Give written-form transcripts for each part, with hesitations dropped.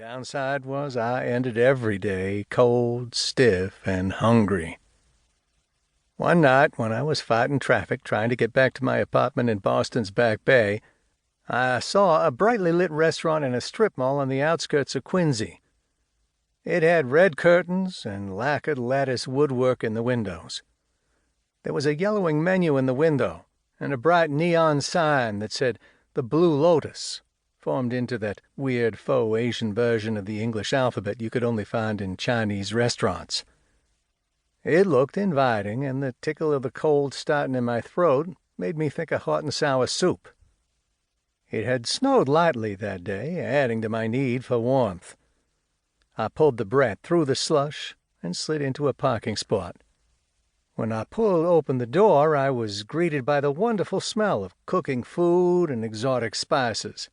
downside was I ended every day cold, stiff, and hungry. One night, when I was fighting traffic trying to get back to my apartment in Boston's Back Bay, I saw a brightly lit restaurant in a strip mall on the outskirts of Quincy. It had red curtains and lacquered lattice woodwork in the windows. There was a yellowing menu in the window, and a bright neon sign that said "The Blue Lotus," formed into that weird faux Asian version of the English alphabet you could only find in Chinese restaurants. It looked inviting, and the tickle of the cold starting in my throat made me think of hot and sour soup. It had snowed lightly that day, adding to my need for warmth. I pulled the brat through the slush and slid into a parking spot. When I pulled open the door, I was greeted by the wonderful smell of cooking food and exotic spices.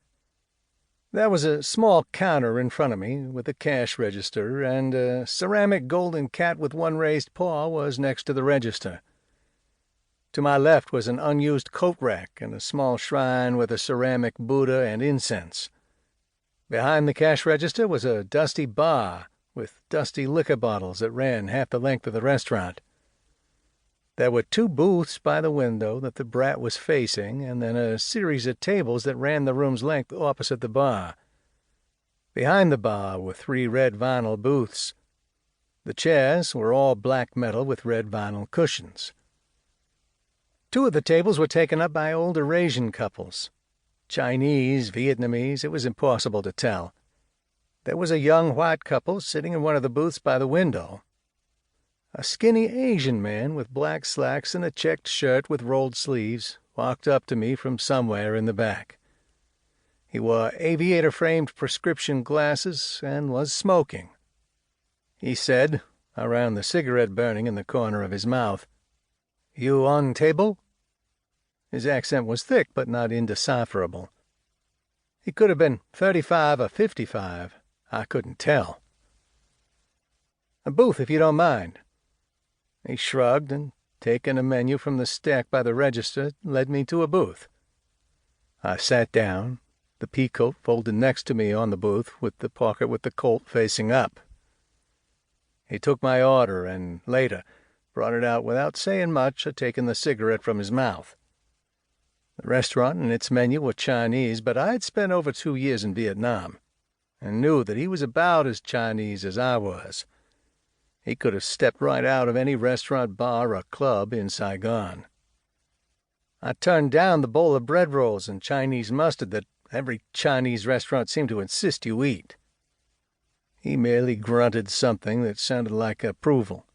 There was a small counter in front of me with a cash register, and a ceramic golden cat with one raised paw was next to the register. To my left was an unused coat rack and a small shrine with a ceramic Buddha and incense. Behind the cash register was a dusty bar with dusty liquor bottles that ran half the length of the restaurant. There were two booths by the window that the brat was facing, and then a series of tables that ran the room's length opposite the bar. Behind the bar were three red vinyl booths. The chairs were all black metal with red vinyl cushions. Two of the tables were taken up by older Asian couples. Chinese, Vietnamese, it was impossible to tell. There was a young white couple sitting in one of the booths by the window. A skinny Asian man with black slacks and a checked shirt with rolled sleeves walked up to me from somewhere in the back. He wore aviator-framed prescription glasses and was smoking. He said, around the cigarette burning in the corner of his mouth, "You on table?" His accent was thick but not indecipherable. He could have been 35 or 55. I couldn't tell. "A booth, if you don't mind." He shrugged and, taking a menu from the stack by the register, led me to a booth. I sat down, the peacoat folded next to me on the booth with the pocket with the Colt facing up. He took my order and, later, brought it out without saying much or taking the cigarette from his mouth. The restaurant and its menu were Chinese, but I had spent over 2 years in Vietnam and knew that he was about as Chinese as I was. He could have stepped right out of any restaurant, bar, or club in Saigon. I turned down the bowl of bread rolls and Chinese mustard that every Chinese restaurant seemed to insist you eat. He merely grunted something that sounded like approval.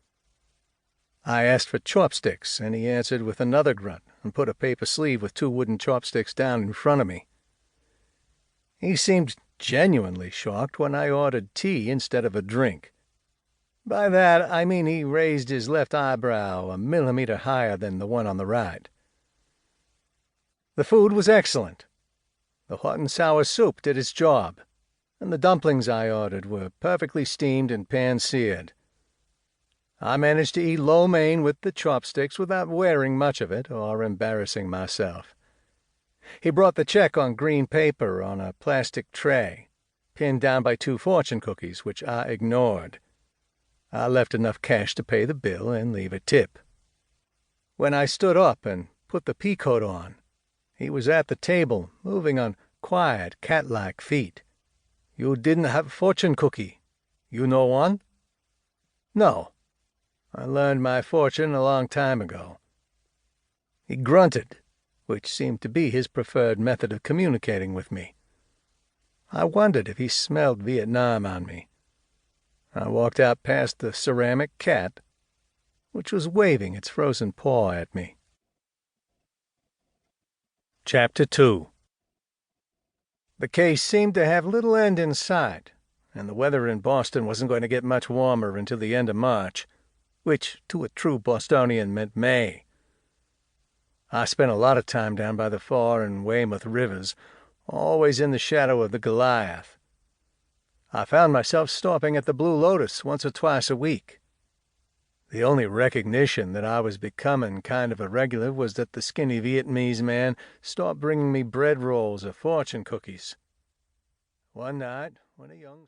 I asked for chopsticks, and he answered with another grunt and put a paper sleeve with 2 wooden chopsticks down in front of me. He seemed genuinely shocked when I ordered tea instead of a drink. By that, I mean he raised his left eyebrow a millimeter higher than the one on the right. The food was excellent. The hot and sour soup did its job, and the dumplings I ordered were perfectly steamed and pan-seared. I managed to eat lo mein with the chopsticks without wearing much of it or embarrassing myself. He brought the check on green paper on a plastic tray, pinned down by 2 fortune cookies, which I ignored. I left enough cash to pay the bill and leave a tip. When I stood up and put the peacoat on, he was at the table, moving on quiet, cat-like feet. "You didn't have fortune cookie. You know one?" "No. I learned my fortune a long time ago." He grunted, which seemed to be his preferred method of communicating with me. I wondered if he smelled Vietnam on me. I walked out past the ceramic cat, which was waving its frozen paw at me. Chapter 2. The case seemed to have little end in sight, and the weather in Boston wasn't going to get much warmer until the end of March, which to a true Bostonian meant May. I spent a lot of time down by the Far and Weymouth rivers, always in the shadow of the Goliath. I found myself stopping at the Blue Lotus once or twice a week. The only recognition that I was becoming kind of a regular was that the skinny Vietnamese man stopped bringing me bread rolls or fortune cookies. One night, when a young